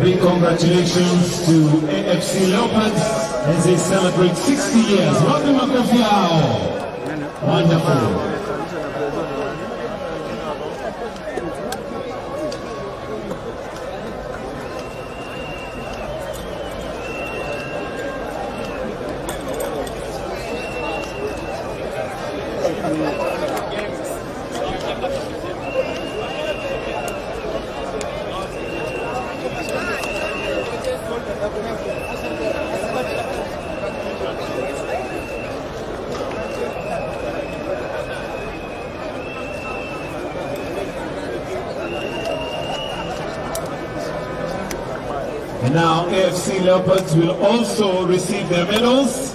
Big congratulations to AFC Leopards as they celebrate 60 years. Welcome, makofi yao. Wonderful. And now AFC Leopards will also receive their medals.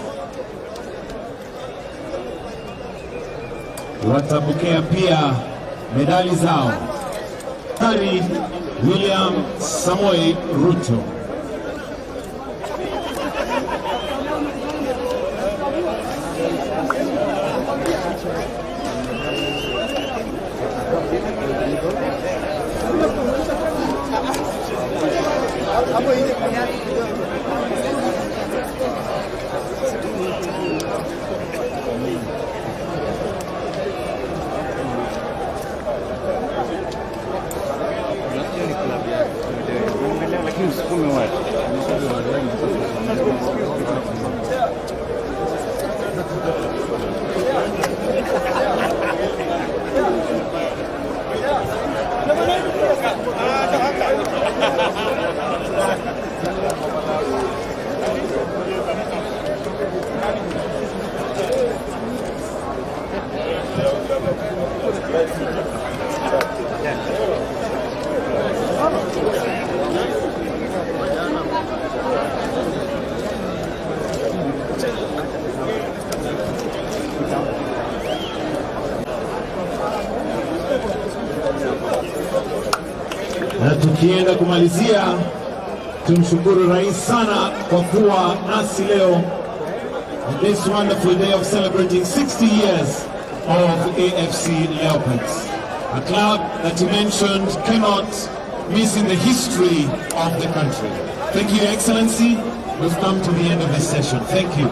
Watapokea pia medali zao. Daktari William Samoei Ruto. Na tukienda kumalizia, tumshukuru Rais sana kwa kuwa nasi leo on this wonderful day of celebrating 60 years of AFC Leopards, a club that he mentioned cannot miss in the history of the country. Thank you, Excellency. We've come to the end of this session. Thank you.